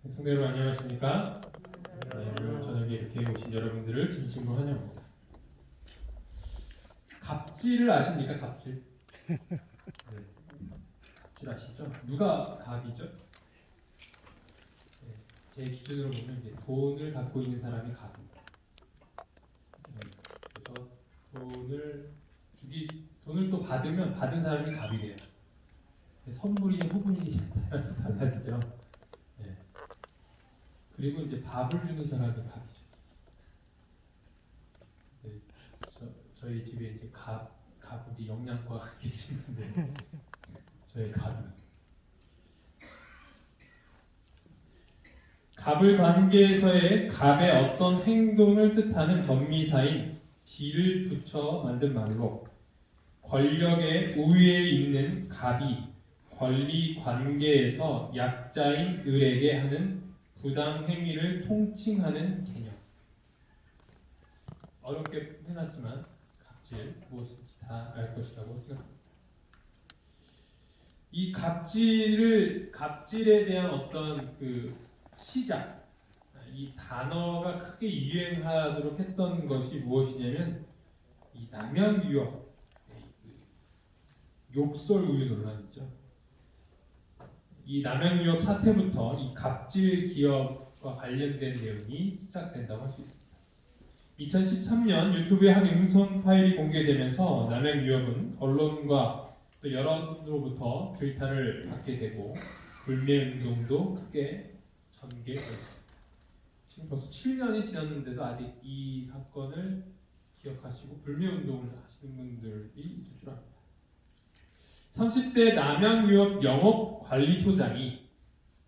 성도 여러분 안녕하십니까? 네, 오늘 저녁에 이렇게 오신 여러분들을 진심으로 환영합니다. 갑질을 아십니까? 갑질? 네. 갑질 아시죠? 누가 갑이죠? 네, 제 기준으로 보면 이제 돈을 갖고 있는 사람이 갑입니다. 그래서 돈을 또 받으면 받은 사람이 갑이 돼요. 선불이니 호분이니 따라서 달라지죠. 네. 그리고 이제 밥을 주는 사람이 갑이죠. 네, 저희 집에 이제 가분이 영양과 계신 분들, 저희 갑은 갑을 관계에서의 갑의 어떤 행동을 뜻하는 전미사인 지를 붙여 만든 말로 권력의 우위에 있는 갑이 권리 관계에서 약자인 을에게 하는 부당 행위를 통칭하는 개념. 어렵게 해놨지만 갑질 무엇인지 다 알 것이라고 생각합니다. 이 갑질에 대한 어떤 그 시작, 이 단어가 크게 유행하도록 했던 것이 무엇이냐면 이 남양유업, 욕설 우유 논란이죠. 이 남양유업 사태부터 이 갑질 기업과 관련된 내용이 시작된다고 할 수 있습니다. 2013년 유튜브에 한 음성 파일이 공개되면서 남양유업은 언론과 또 여론으로부터 질타를 받게 되고 불매운동도 크게 전개했습니다. 지금 벌써 7년이 지났는데도 아직 이 사건을 기억하시고 불매운동을 하시는 분들이 있을 줄 압니다. 30대 남양유업 영업관리소장이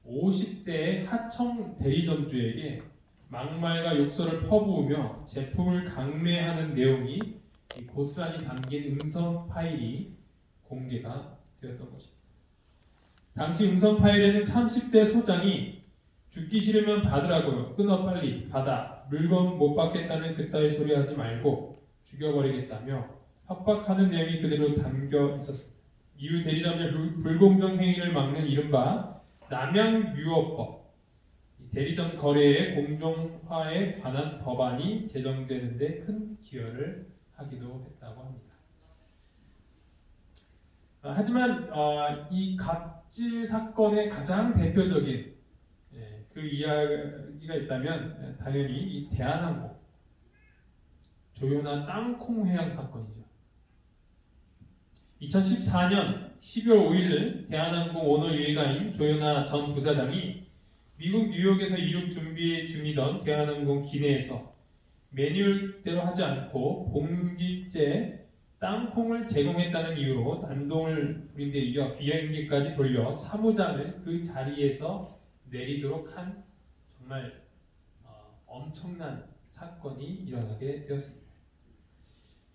50대 하청 대리점주에게 막말과 욕설을 퍼부으며 제품을 강매하는 내용이 고스란히 담긴 음성 파일이 공개가 되었던 것입니다. 당시 음성 파일에는 30대 소장이 죽기 싫으면 받으라고요. 끊어 빨리 받아. 물건 못 받겠다는 그따위 소리 하지 말고 죽여버리겠다며 협박하는 내용이 그대로 담겨 있었습니다. 이후 대리점의 불공정 행위를 막는 이른바 남양유업법, 대리점 거래의 공정화에 관한 법안이 제정되는 데 큰 기여를 하기도 했다고 합니다. 하지만 이 갑질 사건의 가장 대표적인 그 이야기가 있다면 당연히 이 대한항공 조현아 땅콩 회항 사건이죠. 2014년 12월 5일 대한항공 오너 일가인 조현아 전 부사장이 미국 뉴욕에서 이륙 준비 중이던 대한항공 기내에서 매뉴얼대로 하지 않고 봉기째 땅콩을 제공했다는 이유로 난동을 부린 데 이어 비행기까지 돌려 사무장을 그 자리에서 내리도록 한 정말 엄청난 사건이 일어나게 되었습니다.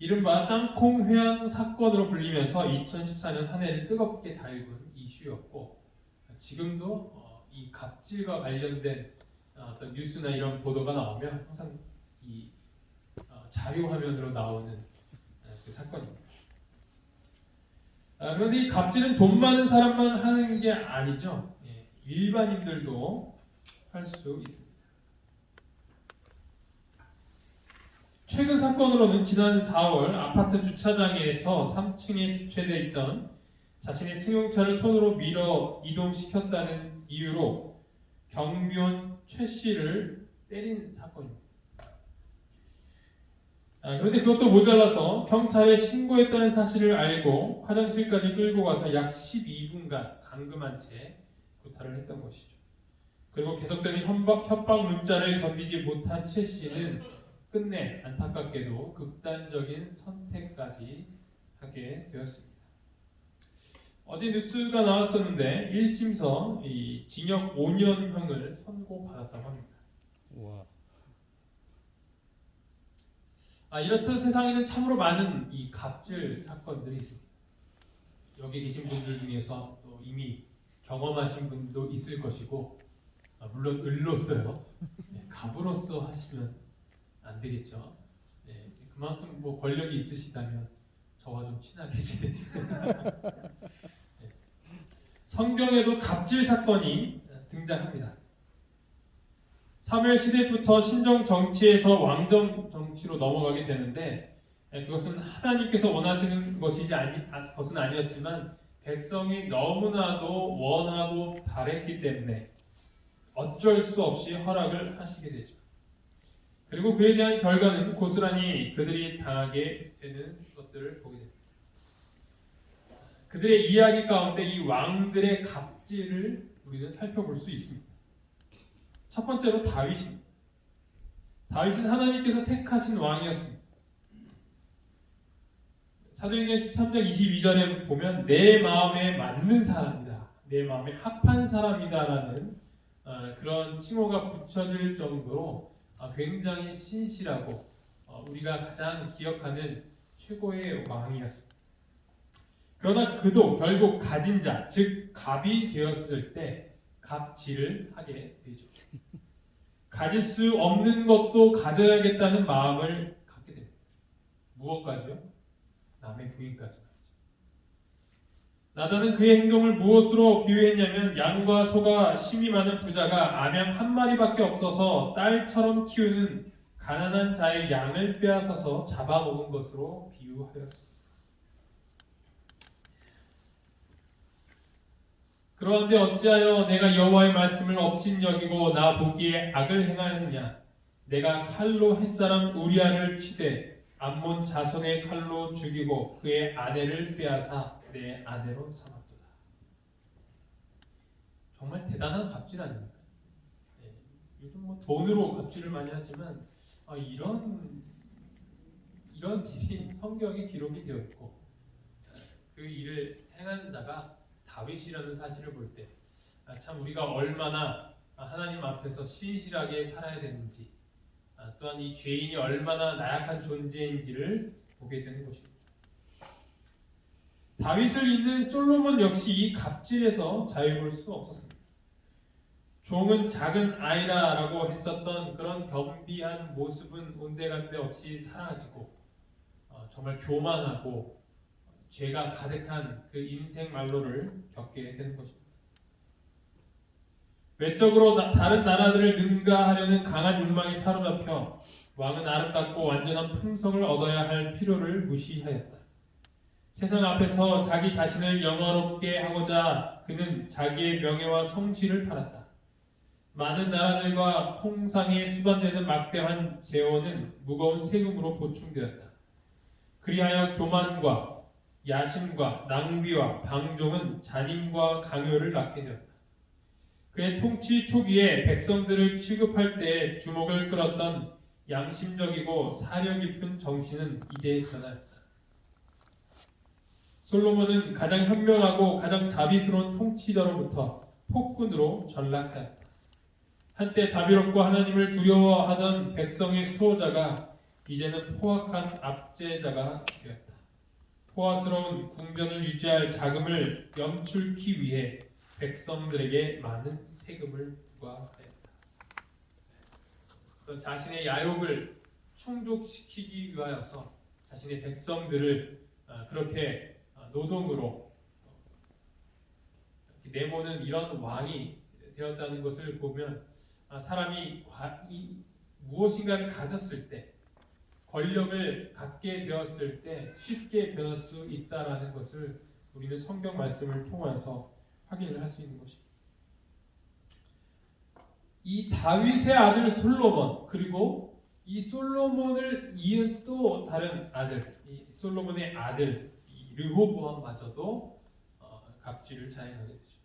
이른바 땅콩 회항 사건으로 불리면서 2014년 한 해를 뜨겁게 달군 이슈였고 지금도 이 갑질과 관련된 어떤 뉴스나 이런 보도가 나오면 항상 이 자료 화면으로 나오는 그 사건입니다. 그런데 이 갑질은 돈 많은 사람만 하는 게 아니죠. 일반인들도 할 수 있습니다. 최근 사건으로는 지난 4월 아파트 주차장에서 3층에 주차되어 있던 자신의 승용차를 손으로 밀어 이동시켰다는 이유로 경비원 최 씨를 때린 사건입니다. 그런데 그것도 모자라서 경찰에 신고했다는 사실을 알고 화장실까지 끌고 가서 약 12분간 감금한 채 구타를 했던 것이죠. 그리고 계속되는 협박 문자를 견디지 못한 최 씨는 끝내 안타깝게도 극단적인 선택까지 하게 되었습니다. 어제 뉴스가 나왔었는데 1심서 징역 5년형을 선고받았다고 합니다. 와. 이렇듯 세상에는 참으로 많은 이 갑질 사건들이 있습니다. 여기 계신 분들 중에서 또 이미 경험하신 분도 있을 것이고 물론 을로서요. 갑으로서 하시면 안 되겠죠. 그만큼 뭐 권력이 있으시다면 저와 좀 친하게 지내시고 성경에도 갑질 사건이 등장합니다. 사무엘 시대부터 신정 정치에서 왕정 정치로 넘어가게 되는데 그것은 하나님께서 원하시는 것은 아니었지만 백성이 너무나도 원하고 바랬기 때문에 어쩔 수 없이 허락을 하시게 되죠. 그리고 그에 대한 결과는 고스란히 그들이 당하게 되는 것들을 보게 됩니다. 그들의 이야기 가운데 이 왕들의 갑질을 우리는 살펴볼 수 있습니다. 첫 번째로 다윗입니다. 다윗은 하나님께서 택하신 왕이었습니다. 사도행전 13장 22절에 보면 내 마음에 맞는 사람이다, 내 마음에 합한 사람이다라는 그런 칭호가 붙여질 정도로 굉장히 신실하고 우리가 가장 기억하는 최고의 왕이었습니다. 그러나 그도 결국 가진 자, 즉 갑이 되었을 때 갑질을 하게 되죠. 가질 수 없는 것도 가져야겠다는 마음을 갖게 됩니다. 무엇까지요? 남의 부인까지. 나단은 그의 행동을 무엇으로 비유했냐면 양과 소가 심이 많은 부자가 암양 한 마리밖에 없어서 딸처럼 키우는 가난한 자의 양을 빼앗아서 잡아먹은 것으로 비유하였습니다. 그러한데 어찌하여 내가 여호와의 말씀을 업신여기고 나 보기에 악을 행하였느냐? 내가 칼로 햇사람 우리아를 치되 암몬 자손의 칼로 죽이고 그의 아내를 빼앗아 내 아내로 삼았도다. 정말 대단한 갑질 아닙니까? 네, 요즘 돈으로 갑질을 많이 하지만 이런 일이 성경에 기록이 되어 있고 그 일을 행한 자가 다윗이라는 사실을 볼 때 참 우리가 얼마나 하나님 앞에서 신실하게 살아야 되는지, 또한 이 죄인이 얼마나 나약한 존재인지를 보게 되는 것입니다. 다윗을 잇는 솔로몬 역시 이 갑질에서 자유로울 수 없었습니다. 종은 작은 아이라라고 했었던 그런 겸비한 모습은 온데간데 없이 사라지고 정말 교만하고 죄가 가득한 그 인생 말로를 겪게 되는 것입니다. 외적으로 다른 나라들을 능가하려는 강한 욕망에 사로잡혀 왕은 아름답고 완전한 품성을 얻어야 할 필요를 무시하였다. 세상 앞에서 자기 자신을 영화롭게 하고자 그는 자기의 명예와 성실을 팔았다. 많은 나라들과 통상에 수반되는 막대한 재원은 무거운 세금으로 보충되었다. 그리하여 교만과 야심과 낭비와 방종은 잔인과 강요를 낳게 되었다. 그의 통치 초기에 백성들을 취급할 때 주목을 끌었던 양심적이고 사려 깊은 정신은 이제 변하였다. 솔로몬은 가장 현명하고 가장 자비스러운 통치자로부터 폭군으로 전락하였다. 한때 자비롭고 하나님을 두려워하던 백성의 수호자가 이제는 포악한 압제자가 되었다. 포화스러운 궁전을 유지할 자금을 염출키 위해 백성들에게 많은 세금을 부과하였다. 자신의 야욕을 충족시키기 위하여서 자신의 백성들을 그렇게 노동으로 내모는 이런 왕이 되었다는 것을 보면 사람이 무엇인가를 가졌을 때, 권력을 갖게 되었을 때 쉽게 변할 수 있다라는 것을 우리는 성경 말씀을 통해서 확인을 할 수 있는 것입니다. 이 다윗의 아들 솔로몬, 그리고 이 솔로몬을 이은 또 다른 아들, 이 솔로몬의 아들 르호보암마저도 갑질을 자행하게 되죠.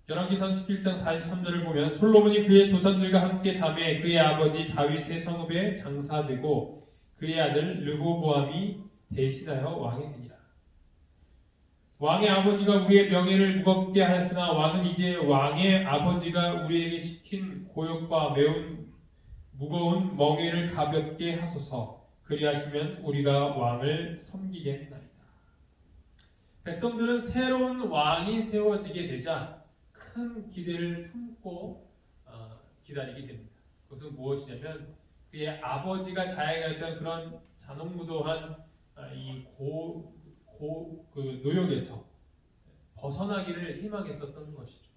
열왕기상 11장 43절을 보면 솔로몬이 그의 조상들과 함께 잠에 그의 아버지 다윗의 성읍에 장사되고 그의 아들 르호보암이 대신하여 왕이 되니라. 왕의 아버지가 우리의 명예를 무겁게 하였으나 왕은 이제 왕의 아버지가 우리에게 시킨 고역과 매우 무거운 멍에를 가볍게 하소서. 그리하시면 우리가 왕을 섬기겠나이다. 백성들은 새로운 왕이 세워지게 되자 큰 기대를 품고 기다리게 됩니다. 그것은 무엇이냐면 그의 아버지가 자행했던 그런 잔혹무도한 그 노역에서 벗어나기를 희망했었던 것이죠.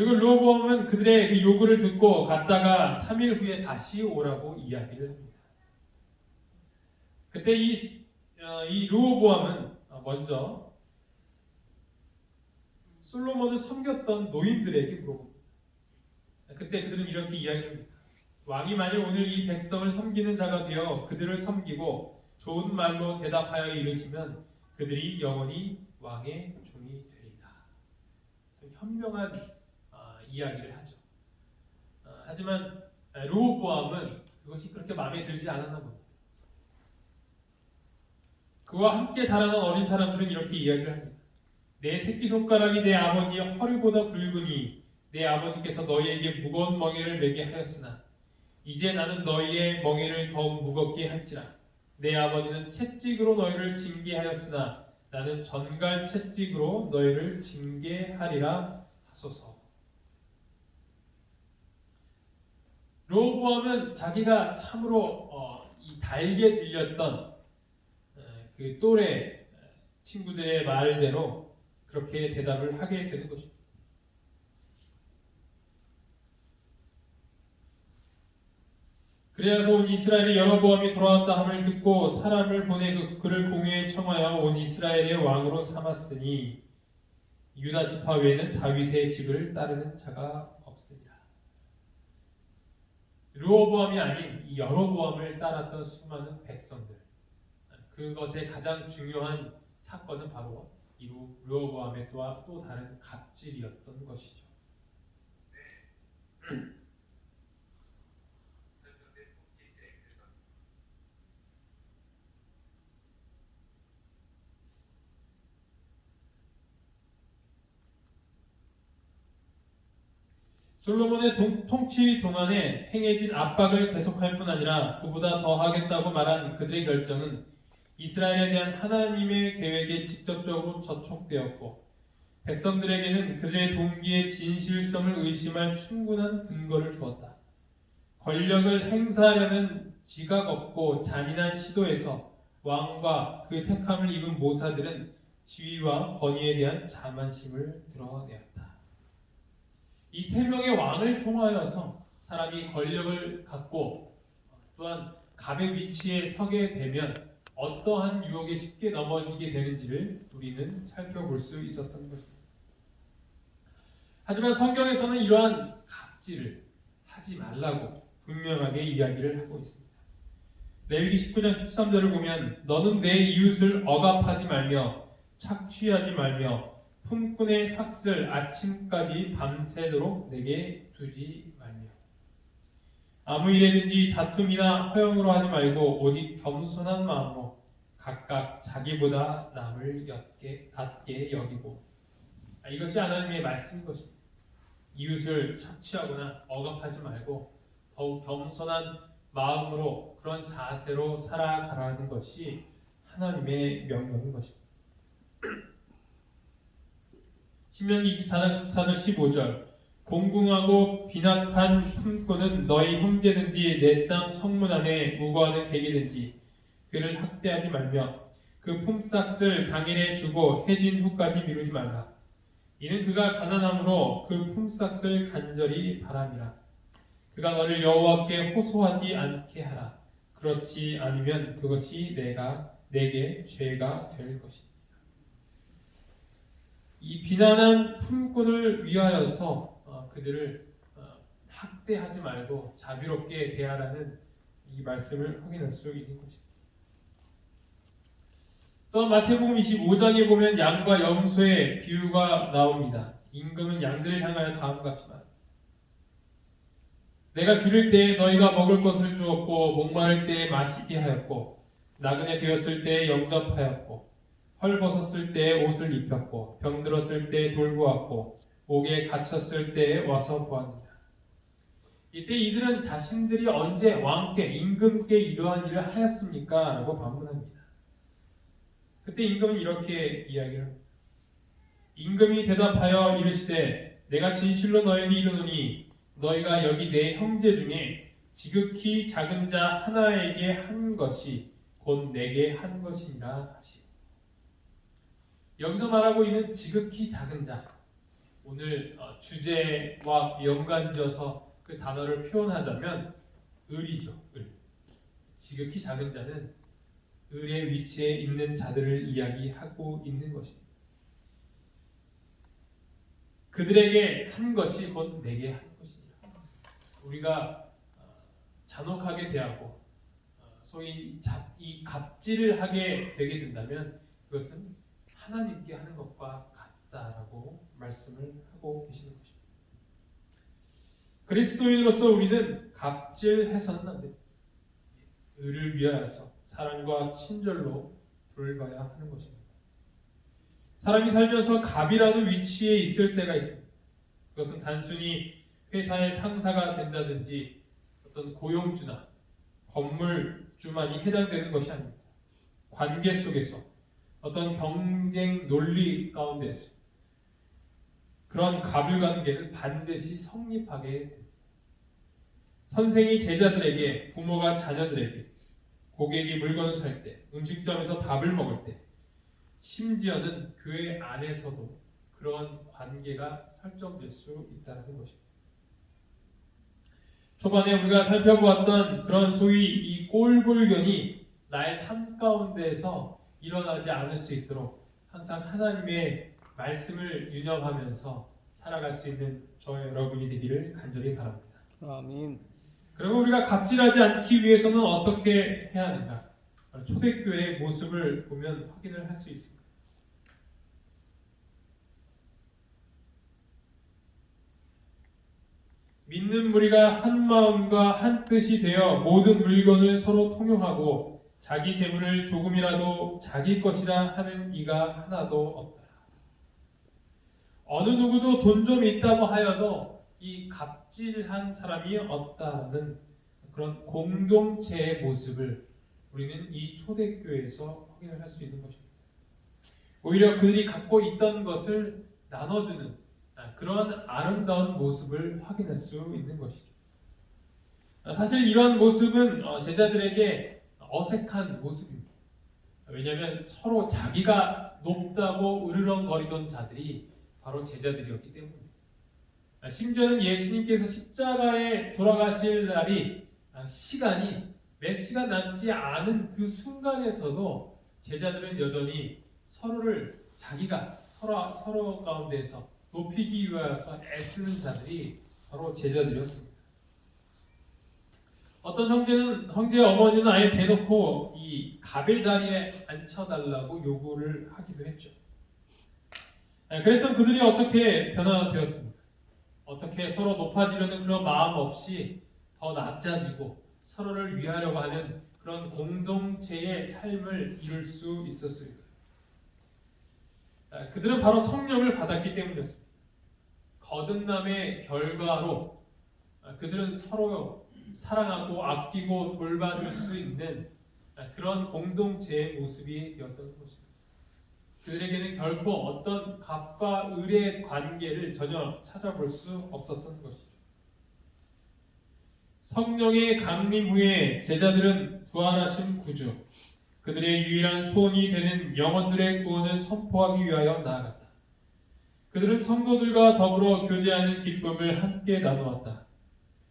그리고 르호보암은 그들의 그 요구를 듣고 갔다가 3일 후에 다시 오라고 이야기를 합니다. 그때 이 르호보암은 먼저 솔로몬을 섬겼던 노인들에게 물어봅니다. 그때 그들은 이렇게 이야기합니다. 왕이 만일 오늘 이 백성을 섬기는 자가 되어 그들을 섬기고 좋은 말로 대답하여 이르시면 그들이 영원히 왕의 종이 되리다. 현명한 이야기를 하죠. 하지만 르호보암은 그것이 그렇게 마음에 들지 않았나 봅니다. 그와 함께 자라던 어린 사람들은 이렇게 이야기를 합니다. 내 새끼손가락이 내 아버지의 허리보다 굵으니 내 아버지께서 너희에게 무거운 멍에를 매게 하였으나 이제 나는 너희의 멍에를 더욱 무겁게 할지라. 내 아버지는 채찍으로 너희를 징계하였으나 나는 전갈 채찍으로 너희를 징계하리라 하소서. 르호보암은 자기가 참으로 이 달게 들렸던 그 또래 친구들의 말대로 그렇게 대답을 하게 되는 것입니다. 그래서 온 이스라엘의 여로보암이 돌아왔다 함을 듣고 사람을 보내 그를 공회에 청하여 온 이스라엘의 왕으로 삼았으니 유다 지파 외에는 다윗의 집을 따르는 자가 없으니라. 르호보암이 아닌 이 여로보암을 따랐던 수많은 백성들, 그것의 가장 중요한 사건은 바로 이 르호보암의 또 다른 갑질이었던 것이죠. 솔로몬의 통치 동안에 행해진 압박을 계속할 뿐 아니라 그보다 더 하겠다고 말한 그들의 결정은 이스라엘에 대한 하나님의 계획에 직접적으로 저촉되었고 백성들에게는 그들의 동기의 진실성을 의심할 충분한 근거를 주었다. 권력을 행사하려는 지각 없고 잔인한 시도에서 왕과 그 택함을 입은 모사들은 지위와 권위에 대한 자만심을 드러내었다. 이 세 명의 왕을 통하여서 사람이 권력을 갖고 또한 갑의 위치에 서게 되면 어떠한 유혹에 쉽게 넘어지게 되는지를 우리는 살펴볼 수 있었던 것입니다. 하지만 성경에서는 이러한 갑질을 하지 말라고 분명하게 이야기를 하고 있습니다. 레위기 19장 13절을 보면 너는 내 이웃을 억압하지 말며 착취하지 말며 품꾼의 삭슬 아침까지 밤새도록 내게 두지 말며 아무 일에든지 다툼이나 허영으로 하지 말고 오직 겸손한 마음으로 각각 자기보다 남을 얕게 여기고 이것이 하나님의 말씀인 것입니다. 이웃을 착취하거나 억압하지 말고 더욱 겸손한 마음으로 그런 자세로 살아가라는 것이 하나님의 명령인 것입니다. 신명기 24장 14절 15절 공궁하고 빈악한 품꾼은 너희 형제든지 내 땅 성문 안에 우거하는 객이든지 그를 학대하지 말며 그 품삯을 당일에 주고 해진 후까지 미루지 말라. 이는 그가 가난함으로 그 품삯을 간절히 바람이라. 그가 너를 여호와께 호소하지 않게 하라. 그렇지 않으면 그것이 내게 죄가 될 것이다. 이 비난한 품꾼을 위하여서 그들을 학대하지 말고 자비롭게 대하라는 이 말씀을 확인할 수 있는 것입니다. 또 마태복음 25장에 보면 양과 염소의 비유가 나옵니다. 임금은 양들을 향하여 다음과 같이 말합니다. 내가 줄일 때에 너희가 먹을 것을 주었고 목마를 때에 마시게 하였고 나그네 되었을 때에 영접하였고 헐벗었을 때에 옷을 입혔고 병들었을 때에 돌보았고 옥에 갇혔을 때에 와서 보았느니라. 이때 이들은 자신들이 언제 왕께 임금께 이러한 일을 하였습니까? 라고 반문합니다. 그때 임금은 이렇게 이야기를 합니다. 임금이 대답하여 이르시되 내가 진실로 너희에게 이르노니 너희가 여기 내 형제 중에 지극히 작은 자 하나에게 한 것이 곧 내게 한 것이니라 하시. 여기서 말하고 있는 지극히 작은 자, 오늘 주제와 연관지어서 그 단어를 표현하자면 을이죠. 을. 지극히 작은 자는 을의 위치에 있는 자들을 이야기하고 있는 것입니다. 그들에게 한 것이 곧 내게 한 것이니라. 우리가 잔혹하게 대하고 소위 이 갑질을 하게 되게 된다면 그것은 하나님께 하는 것과 같다라고 말씀을 하고 계시는 것입니다. 그리스도인으로서 우리는 갑질해서는 안 됩니다. 을을 위하여서 사랑과 친절로 돌봐야 하는 것입니다. 사람이 살면서 갑이라는 위치에 있을 때가 있습니다. 그것은 단순히 회사의 상사가 된다든지 어떤 고용주나 건물주만이 해당되는 것이 아닙니다. 관계 속에서 어떤 경쟁 논리 가운데에서 그런 갑을 관계는 반드시 성립하게 됩니다. 선생이 제자들에게, 부모가 자녀들에게, 고객이 물건을 살 때, 음식점에서 밥을 먹을 때, 심지어는 교회 안에서도 그런 관계가 설정될 수 있다는 것입니다. 초반에 우리가 살펴보았던 그런 소위 이 꼴불견이 나의 삶 가운데에서 일어나지 않을 수 있도록 항상 하나님의 말씀을 유념하면서 살아갈 수 있는 저와 여러분이 되기를 간절히 바랍니다. 아멘. 그러면 우리가 갑질하지 않기 위해서는 어떻게 해야 하는가? 초대교회의 모습을 보면 확인을 할 수 있습니다. 믿는 무리가 한 마음과 한 뜻이 되어 모든 물건을 서로 통용하고 자기 재물을 조금이라도 자기 것이라 하는 이가 하나도 없더라. 어느 누구도 돈 좀 있다고 하여도 이 갑질한 사람이 없다라는 그런 공동체의 모습을 우리는 이 초대교회에서 확인을 할 수 있는 것입니다. 오히려 그들이 갖고 있던 것을 나눠주는 그런 아름다운 모습을 확인할 수 있는 것이죠. 사실 이런 모습은 제자들에게 어색한 모습입니다. 왜냐하면 서로 자기가 높다고 으르렁거리던 자들이 바로 제자들이었기 때문입니다. 심지어는 예수님께서 십자가에 돌아가실 날이 시간이 몇 시간 남지 않은 그 순간에서도 제자들은 여전히 서로를 자기가 서로 가운데서 높이기 위해서 애쓰는 자들이 바로 제자들이었습니다. 어떤 형제의 어머니는 아예 대놓고 이 갑의 자리에 앉혀달라고 요구를 하기도 했죠. 그랬던 그들이 어떻게 변화되었습니까? 어떻게 서로 높아지려는 그런 마음 없이 더 낮아지고 서로를 위하려고 하는 그런 공동체의 삶을 이룰 수 있었을까? 그들은 바로 성령을 받았기 때문이었습니다. 거듭남의 결과로 그들은 서로 사랑하고 아끼고 돌봐줄 수 있는 그런 공동체의 모습이 되었던 것입니다. 그들에게는 결코 어떤 갑과 을의 관계를 전혀 찾아볼 수 없었던 것이죠. 성령의 강림 후에 제자들은 부활하신 구주, 그들의 유일한 소원이 되는 영혼들의 구원을 선포하기 위하여 나아갔다. 그들은 성도들과 더불어 교제하는 기쁨을 함께 나누었다.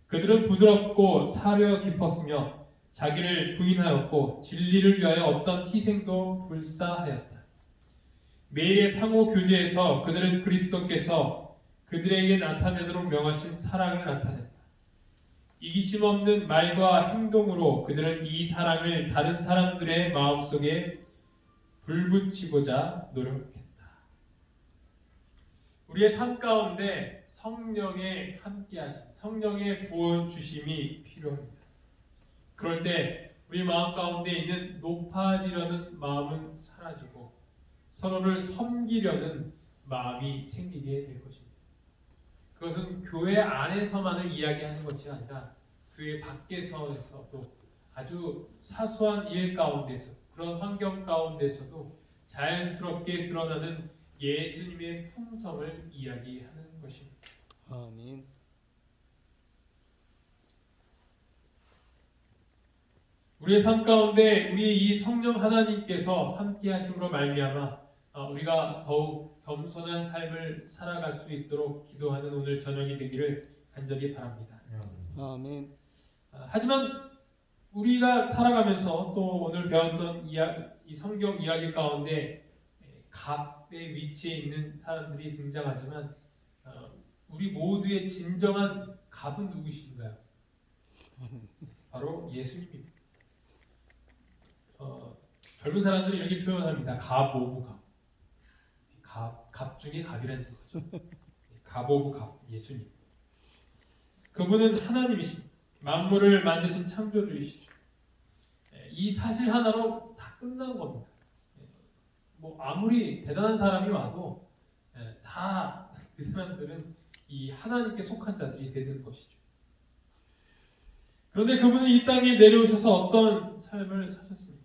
그들은 부드럽고 사려 깊었으며 자기를 부인하였고 진리를 위하여 어떤 희생도 불사하였다. 매일의 상호 교제에서 그들은 그리스도께서 그들에게 나타내도록 명하신 사랑을 나타냈다. 이기심 없는 말과 행동으로 그들은 이 사랑을 다른 사람들의 마음속에 불붙이고자 노력했다. 우리의 삶 가운데 성령의 함께하심, 성령의 부어 주심이 필요합니다. 그럴 때 우리 마음 가운데 있는 높아지려는 마음은 사라지고 서로를 섬기려는 마음이 생기게 될 것입니다. 그것은 교회 안에서만을 이야기하는 것이 아니라 교회 밖에서도 아주 사소한 일 가운데서 그런 환경 가운데서도 자연스럽게 드러나는 예수님의 품성을 이야기하는 것입니다. 아멘. 우리의 삶 가운데 우리 이 성령 하나님께서 함께 하심으로 말미암아 우리가 더욱 겸손한 삶을 살아갈 수 있도록 기도하는 오늘 저녁이 되기를 간절히 바랍니다. 아멘. 하지만 우리가 살아가면서 또 오늘 배웠던 이 성경 이야기 가운데 갑의 위치에 있는 사람들이 등장하지만 우리 모두의 진정한 갑은 누구이신가요? 바로 예수님입니다. 젊은 사람들이 이렇게 표현합니다. 갑 오브 갑. 갑 중에 갑이라는 거죠. 갑 오브 갑, 예수님. 그분은 하나님이십니다. 만물을 만드신 창조주이시죠. 이 사실 하나로 다 끝난 겁니다. 뭐 아무리 대단한 사람이 와도 다 그 사람들은 이 하나님께 속한 자들이 되는 것이죠. 그런데 그분은 이 땅에 내려오셔서 어떤 삶을 사셨습니까?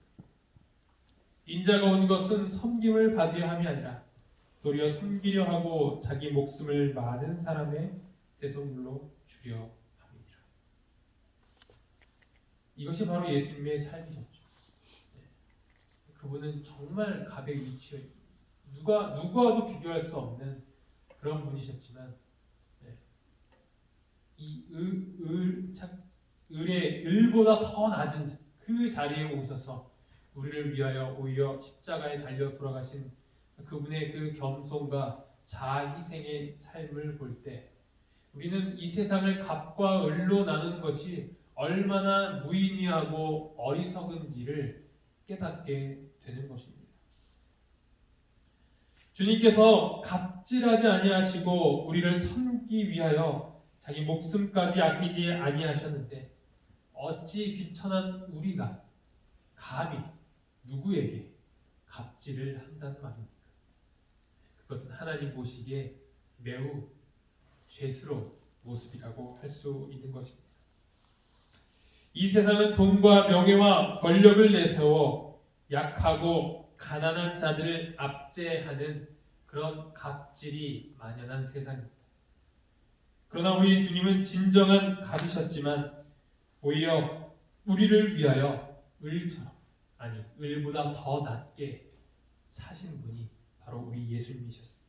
인자가 온 것은 섬김을 받으려 함이 아니라 도리어 섬기려 하고 자기 목숨을 많은 사람의 대속물로 주려 함이니라. 이것이 바로 예수님의 삶이셨죠. 그분은 정말 갑의 위치에 누구와도 비교할 수 없는 그런 분이셨지만 이 을의 을보다 더 낮은 그 자리에 오셔서 우리를 위하여 오히려 십자가에 달려 돌아가신 그분의 그 겸손과 자아 희생의 삶을 볼 때 우리는 이 세상을 갑과 을로 나누는 것이 얼마나 무의미하고 어리석은지를 깨닫게 되는 것입니다. 주님께서 갑질하지 아니하시고 우리를 섬기기 위하여 자기 목숨까지 아끼지 아니하셨는데 어찌 비천한 우리가 감히 누구에게 갑질을 한다는 말입니까? 그것은 하나님 보시기에 매우 죄스러운 모습이라고 할 수 있는 것입니다. 이 세상은 돈과 명예와 권력을 내세워 약하고 가난한 자들을 압제하는 그런 갑질이 만연한 세상입니다. 그러나 우리 주님은 진정한 갑이셨지만 오히려 우리를 위하여 을처럼, 아니 을보다 더 낮게 사신 분이 바로 우리 예수님이셨습니다.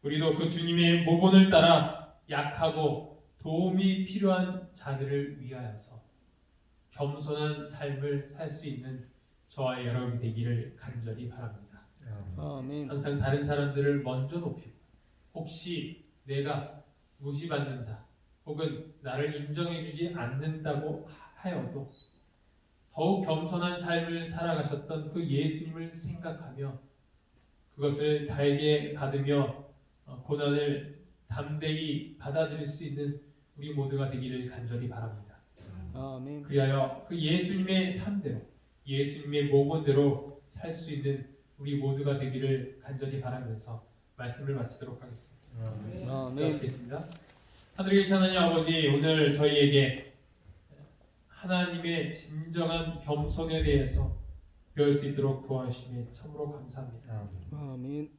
우리도 그 주님의 모본을 따라 약하고 도움이 필요한 자들을 위하여서 겸손한 삶을 살 수 있는 저와 여러분이 되기를 간절히 바랍니다. 아멘. 항상 다른 사람들을 먼저 높이고 혹시 내가 무시받는다 혹은 나를 인정해주지 않는다고 하여도 더욱 겸손한 삶을 살아가셨던 그 예수님을 생각하며 그것을 달게 받으며 고난을 담대히 받아들일 수 있는 우리 모두가 되기를 간절히 바랍니다. 아멘. 그리하여 그 예수님의 삶대로 예수님의 모본대로 살 수 있는 우리 모두가 되기를 간절히 바라면서 말씀을 마치도록 하겠습니다. 아멘. 기도하시겠습니다. 하늘에 계신 하나님 아버지, 오늘 저희에게 하나님의 진정한 겸손에 대해서 배울 수 있도록 도와주심에 참으로 감사합니다. 아멘.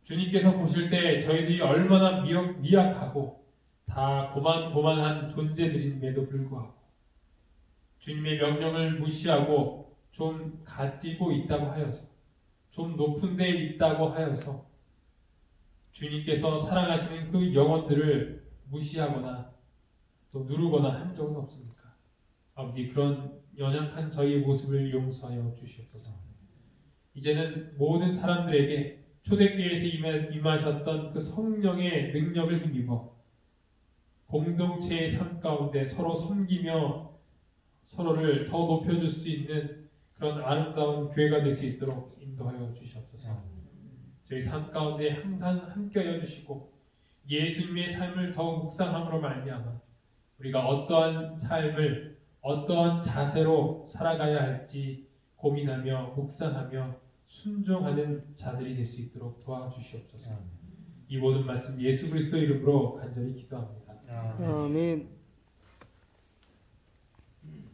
주님께서 보실 때 저희들이 얼마나 미약하고 다 고만고만한 존재들임에도 불구하고 주님의 명령을 무시하고 좀 가지고 있다고 하여서 좀 높은 데 있다고 하여서 주님께서 사랑하시는 그 영혼들을 무시하거나 또 누르거나 한 적은 없습니까? 아버지, 그런 연약한 저희의 모습을 용서하여 주시옵소서. 이제는 모든 사람들에게 초대교회에서 임하셨던 그 성령의 능력을 힘입어 공동체의 삶 가운데 서로 섬기며 서로를 더 높여줄 수 있는 그런 아름다운 교회가 될 수 있도록 인도하여 주시옵소서. 저희 삶 가운데 항상 함께하여 주시고 예수님의 삶을 더욱 묵상함으로 말미암아 우리가 어떠한 삶을 어떠한 자세로 살아가야 할지 고민하며 묵상하며 순종하는 자들이 될 수 있도록 도와주시옵소서. 이 모든 말씀 예수 그리스도 이름으로 간절히 기도합니다. 아멘.